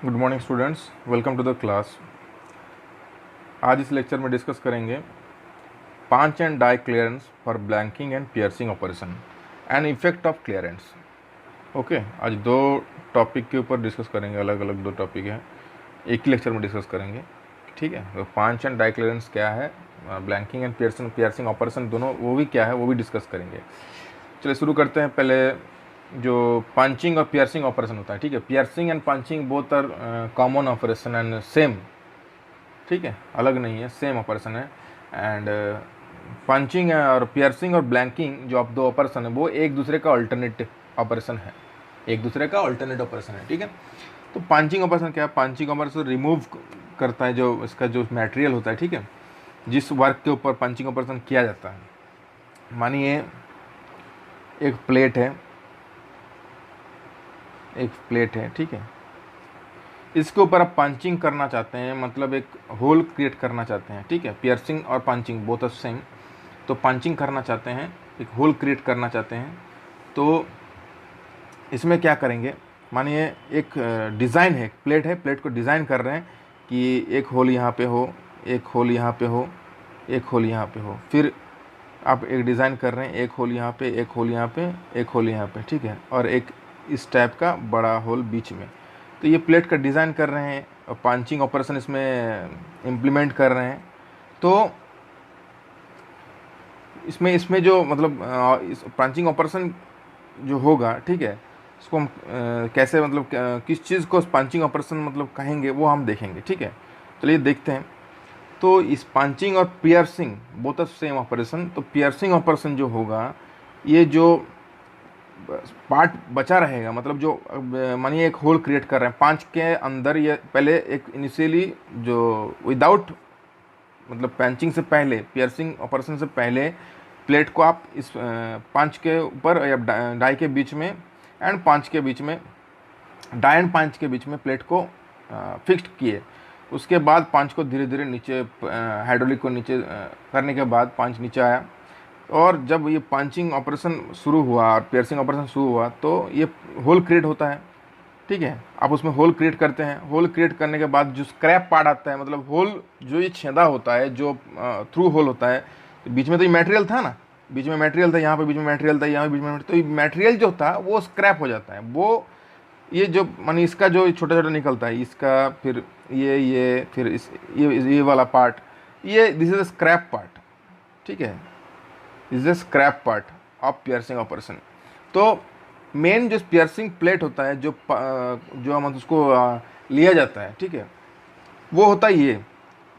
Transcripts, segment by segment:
Good morning students, welcome to the class. आज इस lecture में डिस्कस करेंगे punch and die clearance for blanking and piercing operation and effect of clearance. Okay, आज दो topic के ऊपर डिस्कस करेंगे। अलग अलग दो टॉपिक हैं, एक ही लेक्चर में डिस्कस करेंगे। ठीक है, तो पंच एंड डाई क्लियरेंस क्या है, ब्लैंकिंग एंड पियर्सिंग ऑपरेशन दोनों वो भी क्या है वो भी डिस्कस करेंगे। चलिए शुरू करते हैं। पहले जो पंचिंग और पियर्सिंग ऑपरेशन होता है, ठीक है, piercing and punching both are common operation and same, ठीक है, अलग नहीं है, सेम ऑपरेशन है। एंड पंचिंग और पियर्सिंग और ब्लैंकिंग जो आप दो ऑपरेशन है वो एक दूसरे का अल्टरनेट ऑपरेशन है, एक दूसरे का अल्टरनेट ऑपरेशन है। ठीक है, तो पंचिंग ऑपरेशन क्या है? पंचिंग ऑपरेशन रिमूव करता है जो इसका जो मटेरियल होता है, ठीक है, जिस वर्क के ऊपर पंचिंग ऑपरेशन किया जाता है। मानिए एक प्लेट है, ठीक है, इसके ऊपर आप पंचिंग करना चाहते हैं, मतलब एक होल क्रिएट करना चाहते हैं। ठीक है, पियर्सिंग और पंचिंग बोथ आर सेम। तो पंचिंग करना चाहते हैं, एक होल क्रिएट करना चाहते हैं, तो इसमें क्या करेंगे? मानिए एक डिज़ाइन है, प्लेट है, प्लेट को डिज़ाइन कर रहे हैं कि एक होल यहाँ पे हो, एक होल यहाँ पे हो, एक होल यहाँ पे हो। फिर आप एक डिज़ाइन कर रहे हैं, एक होल यहाँ पे, एक होल यहाँ पे, एक होल यहाँ पे, ठीक है, और एक इस टाइप का बड़ा होल बीच में। तो ये प्लेट का डिज़ाइन कर रहे हैं और पंचिंग ऑपरेशन इसमें इम्प्लीमेंट कर रहे हैं। तो इसमें जो मतलब इस पंचिंग ऑपरेशन जो होगा, ठीक है, इसको हम कैसे मतलब किस चीज़ को पंचिंग ऑपरेशन मतलब कहेंगे वो हम देखेंगे। ठीक है, चलिए देखते हैं। तो इस पंचिंग और piercing both of same operation. तो पियर्सिंग ऑपरेशन जो होगा, ये जो पार्ट बचा रहेगा, मतलब जो मानिए एक होल क्रिएट कर रहे हैं पांच के अंदर, ये पहले एक इनिशियली जो विदाउट मतलब पंचिंग से पहले, पियर्सिंग ऑपरेशन से पहले प्लेट को आप इस पांच के ऊपर या डाई के बीच में एंड पांच के बीच में, डाई एंड पांच के बीच में प्लेट को फिक्स्ड किए। उसके बाद पांच को धीरे धीरे नीचे, हाइड्रोलिक को नीचे करने के बाद पांच नीचे आया, और जब ये पंचिंग ऑपरेशन शुरू हुआ और पियर्सिंग ऑपरेशन शुरू हुआ तो ये होल क्रिएट होता है। ठीक है, आप उसमें होल क्रिएट करते हैं। होल क्रिएट करने के बाद जो स्क्रैप पार्ट आता है, मतलब होल जो ये छेदा होता है, जो थ्रू होल होता है, तो बीच में तो ये मटेरियल था ना, बीच में मटेरियल था, यहाँ पे बीच में मटेरियल था, यहाँ पे बीच में, तो ये मटेरियल जो था वो स्क्रैप हो जाता है। वो ये जो मानी इसका जो छोटा छोटा निकलता है, इसका फिर ये फिर इस ये वाला पार्ट, ये this is a scrap part. ठीक है, is the scrap part of piercing operation. तो मेन जो पियर्सिंग प्लेट होता है, जो हम उसको लिया जाता है, ठीक है, वो होता है ये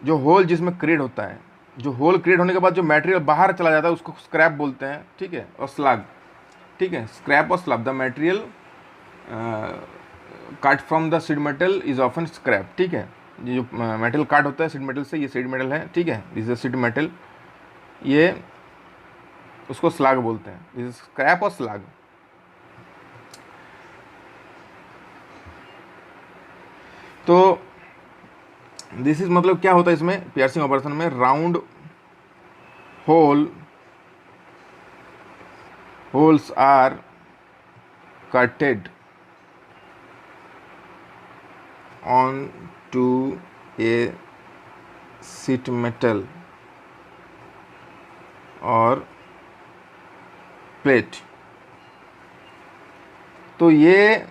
जो होल जिसमें क्रिएट होता है। जो होल क्रिएट होने के बाद जो मटेरियल बाहर चला जाता है उसको स्क्रैप बोलते हैं। ठीक है, और स्लग, ठीक है, स्क्रैप और slug, the material cut from the seed metal is often scrap. ठीक है, ये जो मेटल काट होता है सीड मेटल से, ये सीड मेटल है। ठीक है, दिस इज सीड मेटल, ये उसको स्लग बोलते हैं, दिस इज स्क्रैप और स्लग। तो दिस इज मतलब क्या होता है इसमें पियर्सिंग ऑपरेशन में? Round holes are cutted on to a sheet metal और प्लेट। तो ये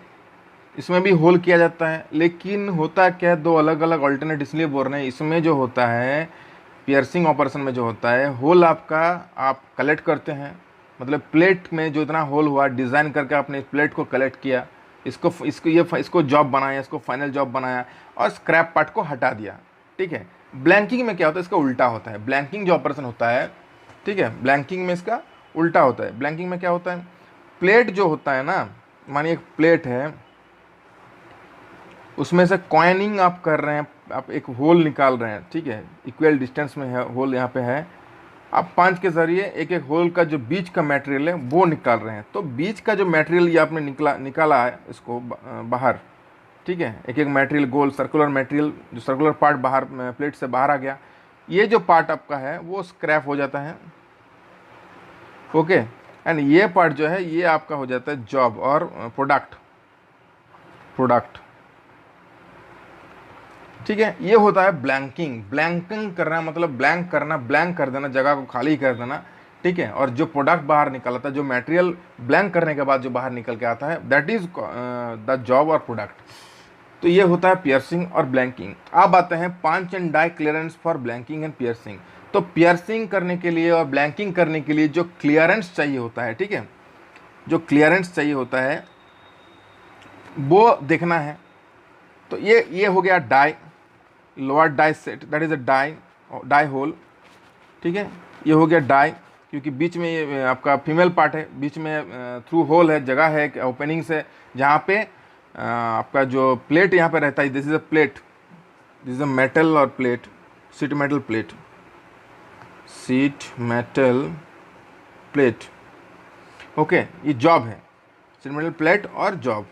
इसमें भी होल किया जाता है, लेकिन होता क्या है, दो अलग अलग अल्टरनेट इसलिए बोल रहे हैं। इसमें जो होता है पियर्सिंग ऑपरेशन में जो होता है, होल आपका आप कलेक्ट करते हैं, मतलब प्लेट में जो इतना होल हुआ डिज़ाइन करके आपने प्लेट को कलेक्ट किया, इसको जॉब बनाया, इसको फाइनल जॉब बनाया और स्क्रैप पार्ट को हटा दिया। ठीक है, ब्लैंकिंग में क्या होता है, इसका उल्टा होता है। ब्लैंकिंग जो ऑपरेशन होता है, ठीक है, ब्लैंकिंग में इसका उल्टा होता है। ब्लैंकिंग में क्या होता है, प्लेट जो होता है ना, मानिए एक प्लेट है, उसमें से कॉइनिंग आप कर रहे हैं, आप एक होल निकाल रहे हैं, ठीक है, इक्वल डिस्टेंस में है होल, यहाँ पे है, आप पांच के ज़रिए एक एक होल का जो बीच का मटेरियल है वो निकाल रहे हैं। तो बीच का जो मटेरियल ये आपने निकाला है इसको बाहर, ठीक है, एक एक मटेरियल गोल सर्कुलर मटेरियल, जो सर्कुलर पार्ट बाहर प्लेट से बाहर आ गया, ये जो पार्ट आपका है वो स्क्रैप हो जाता है। ओके, एंड ये पार्ट जो है ये आपका हो जाता है जॉब और प्रोडक्ट। ठीक है। ये होता है ब्लैंकिंग। ब्लैंकिंग करना मतलब ब्लैंक करना, ब्लैंक कर देना, जगह को खाली कर देना, ठीक है। और जो प्रोडक्ट बाहर निकलता है, जो मटेरियल ब्लैंक करने के बाद जो बाहर निकल के आता है, दैट इज द जॉब और प्रोडक्ट। तो ये होता है पियर्सिंग और ब्लैंकिंग। अब आते हैं punch and die clearance for blanking and piercing. तो पियर्सिंग करने के लिए और ब्लैंकिंग करने के लिए जो क्लियरेंस चाहिए होता है, ठीक है, जो क्लियरेंस चाहिए होता है वो देखना है। तो ये हो गया die, lower die set, that is a die, die hole, ठीक है। ये हो गया डाई, क्योंकि बीच में ये आपका फीमेल पार्ट है, बीच में थ्रू होल है, जगह है, ओपनिंग्स है, जहाँ पे आपका जो प्लेट यहाँ पे रहता है, this is a plate, this is a metal और plate, sheet metal plate, sheet metal plate, okay. ये जॉब है, सीट मेटल प्लेट और जॉब।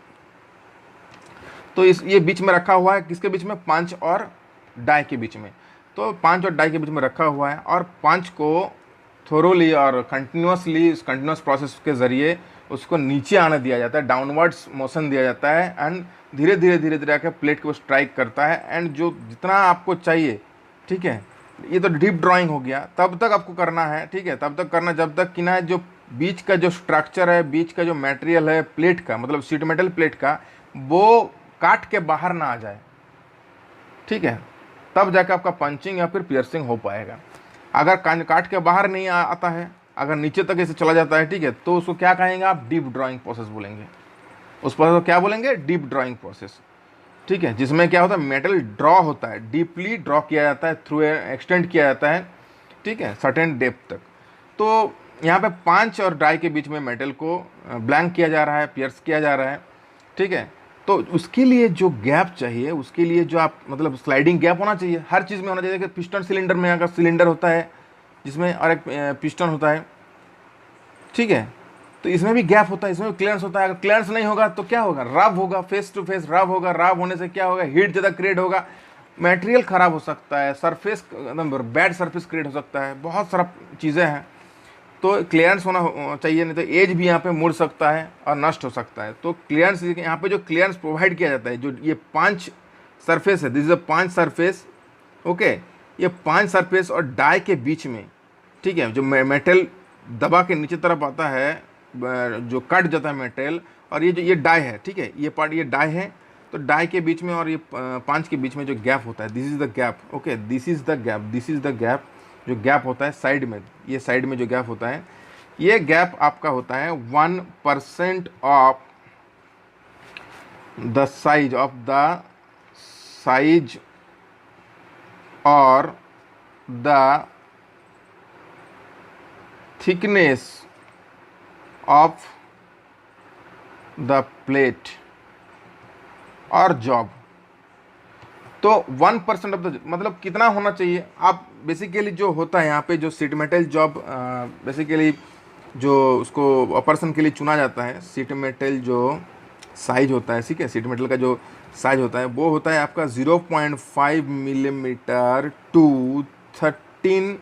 तो ये बीच में रखा हुआ है, किसके बीच में, पंच और डाई के बीच में। तो पंच और डाई के बीच में रखा हुआ है, और पंच को थोरोली और कंटिन्यूसली, इस कंटिन्यूस प्रोसेस के ज़रिए उसको नीचे आने दिया जाता है, डाउनवर्ड्स मोशन दिया जाता है, एंड धीरे धीरे धीरे धीरे आकर प्लेट को स्ट्राइक करता है, एंड जो जितना आपको चाहिए, ठीक है। ये तो डीप ड्राइंग हो गया, तब तक आपको करना है, ठीक है, तब तक करना जब तक कि ना जो बीच का जो स्ट्रक्चर है, बीच का जो मटेरियल है प्लेट का, मतलब सीट मेटल प्लेट का, वो काट के बाहर ना आ जाए, ठीक है। तब जाकर आपका पंचिंग या फिर पियर्सिंग हो पाएगा। अगर काट के बाहर नहीं आता है, अगर नीचे तक ऐसे चला जाता है, ठीक है, तो उसको क्या कहेंगे आप, डीप ड्राइंग प्रोसेस बोलेंगे। उस प्रोसेस को क्या बोलेंगे, डीप ड्राइंग प्रोसेस, ठीक है। जिसमें क्या होता है, मेटल ड्रॉ होता है, डीपली ड्रॉ किया जाता है, थ्रू एक्सटेंड किया जाता है, ठीक है, सर्टेन डेप्थ तक। तो यहाँ पे पंच और डाई के बीच में मेटल को ब्लैंक किया जा रहा है, पियर्स किया जा रहा है, ठीक है। तो उसके लिए जो गैप चाहिए, उसके लिए जो आप मतलब स्लाइडिंग गैप होना चाहिए, हर चीज़ में होना चाहिए। कि पिस्टन सिलेंडर में अगर सिलेंडर होता है जिसमें और एक पिस्टन होता है, ठीक है, तो इसमें भी गैप होता है, इसमें भी क्लियरेंस होता है। अगर क्लियरेंस नहीं होगा तो क्या होगा, रब होगा, फेस टू फेस रब होगा। रब होने से क्या होगा, हीट ज़्यादा क्रिएट होगा, मटेरियल ख़राब हो सकता है, सरफेस एकदम बैड सरफेस क्रिएट हो सकता है, बहुत सारा चीज़ें हैं। तो क्लियरेंस होना चाहिए, नहीं तो एज भी यहाँ पे मुड़ सकता है और नष्ट हो सकता है। तो क्लियरेंस, यहाँ पे जो क्लियरेंस प्रोवाइड किया जाता है, जो ये 5 सरफेस है, this is a 5 surface, okay. ये 5 सरफेस और डाई के बीच में, ठीक है, जो मेटल दबा के नीचे तरफ आता है, जो कट जाता है मेटल, और ये डाई है, ठीक है, ये पार्ट ये डाई है। तो डाई के बीच में और ये 5 के बीच में जो गैप होता है, this is the gap, okay, this is the gap, this is the gap. जो गैप होता है साइड में, ये साइड में जो गैप होता है, ये गैप आपका होता है 1% ऑफ द साइज और the thickness of the plate और जॉब। तो 1% ऑफ द, मतलब कितना होना चाहिए, आप बेसिकली जो होता है यहाँ पे जो सीट मेटल जॉब, बेसिकली जो उसको ऑपरेशन के लिए चुना जाता है, सीट मेटल जो साइज होता है, ठीक है, सीट मेटल का जो साइज होता है वो होता है आपका 0.5 मिलीमीटर टू 13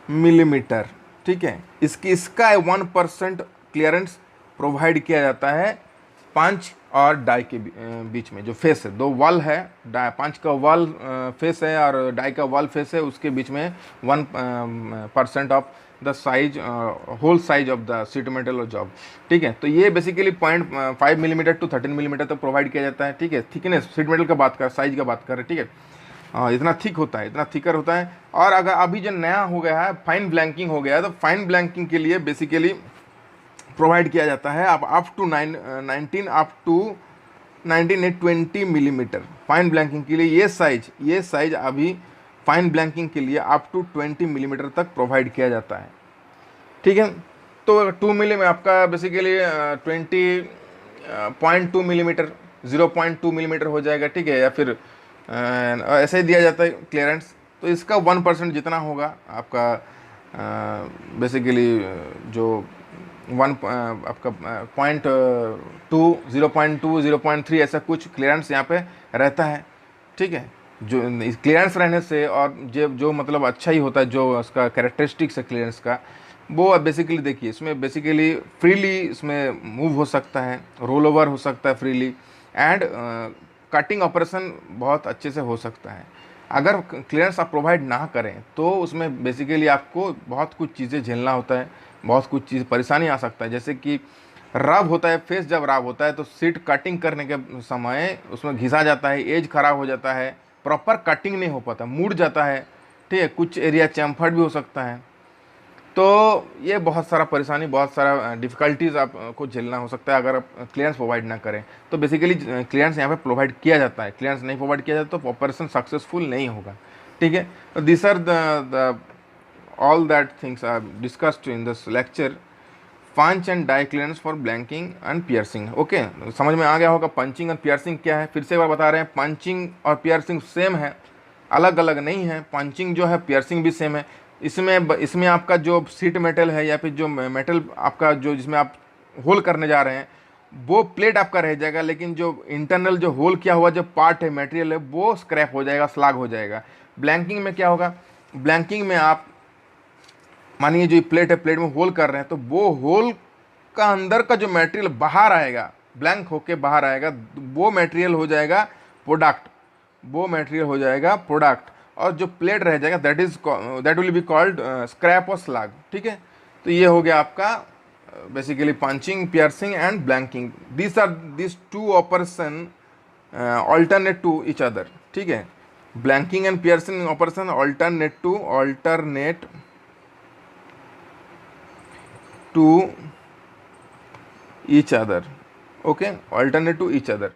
मिलीमीटर, ठीक है। इसका 1% क्लियरेंस प्रोवाइड किया जाता है पंच और डाई के बीच में। जो फेस है, दो वॉल है, पंच का वॉल फेस है और डाई का वॉल फेस है, उसके बीच में 1% of the size, hole size of the sheet metal और जॉब, ठीक है। तो ये बेसिकली 0.5 मिलीमीटर टू 13 मिलीमीटर तक प्रोवाइड किया जाता है, ठीक है। थिकनेस सीट मेटल का बात कर, साइज का बात कर, ठीक है, इतना थिक होता है, इतना थिकर होता है। और अगर अभी जो नया हो गया है, फाइन ब्लैंकिंग हो गया है, तो फाइन ब्लैंकिंग के लिए बेसिकली प्रोवाइड किया जाता है आप up to 19 millimetre fine blanking के लिए। ये साइज अभी फाइन ब्लैंकिंग के लिए अप टू 20 मिलीमीटर तक प्रोवाइड किया जाता है, ठीक है। तो 2 मिली में आपका बेसिकली 20.2 मिलीमीटर, 0.2 मिलीमीटर हो जाएगा, ठीक है, या फिर ऐसे ही दिया जाता है क्लियरेंस। तो इसका 1% जितना होगा आपका बेसिकली जो आपका 0.2 ऐसा कुछ क्लियरेंस यहाँ पे रहता है, ठीक है। जो क्लियरेंस रहने से और जो मतलब अच्छा ही होता है, जो उसका कैरेक्टरिस्टिक्स है क्लियरेंस का, वो बेसिकली देखिए इसमें बेसिकली फ्रीली इसमें मूव हो सकता है, रोल ओवर हो सकता है फ्रीली, एंड कटिंग ऑपरेशन बहुत अच्छे से हो सकता है। अगर क्लियरेंस आप प्रोवाइड ना करें तो उसमें बेसिकली आपको बहुत कुछ चीज़ें झेलना होता है, बहुत कुछ चीज़ परेशानी आ सकता है। जैसे कि रब होता है, फेस जब रब होता है तो सीट कटिंग करने के समय उसमें घिसा जाता है, एज खराब हो जाता है, प्रॉपर कटिंग नहीं हो पाता, मुड़ जाता है, ठीक है, कुछ एरिया चैम्फर्ड भी हो सकता है। तो ये बहुत सारा परेशानी, बहुत सारा डिफ़िकल्टीज़ आपको झेलना हो सकता है अगर आप क्लियरेंस प्रोवाइड ना करें। तो बेसिकली क्लियरेंस यहाँ पे प्रोवाइड किया जाता है, क्लियरेंस नहीं प्रोवाइड किया जाता तो ऑपरेशन सक्सेसफुल नहीं होगा, ठीक है। तो this are the all that things are discussed in this lecture. Punch and die clearance for blanking and piercing. Okay, समझ में आ गया होगा पंचिंग और पियर्सिंग क्या है। फिर से एक बार बता रहे हैं, पंचिंग और पियर्सिंग सेम है, अलग अलग नहीं है। पंचिंग जो है, पियर्सिंग भी सेम है। इसमें आपका जो सीट मेटल है या फिर जो मेटल आपका जो जिसमें आप होल करने जा रहे हैं वो प्लेट आपका रह जाएगा, लेकिन जो इंटरनल जो होल किया हुआ जो पार्ट है, मटेरियल है, वो स्क्रैप हो जाएगा, स्लाग हो जाएगा। ब्लैंकिंग में क्या होगा, ब्लैंकिंग में आप मानिए जो प्लेट है, प्लेट में होल कर रहे हैं तो वो होल का अंदर का जो मटेरियल बाहर आएगा, ब्लैंक होके बाहर आएगा, वो मटेरियल हो जाएगा प्रोडक्ट, वो मटेरियल हो जाएगा प्रोडक्ट। और जो प्लेट रह जाएगा that will be called scrap और स्लग, ठीक है। तो ये हो गया आपका basically punching, piercing and blanking. This two operation alternate to each other, ठीक है। Blanking and piercing operation alternate to each other, okay, alternate to each other.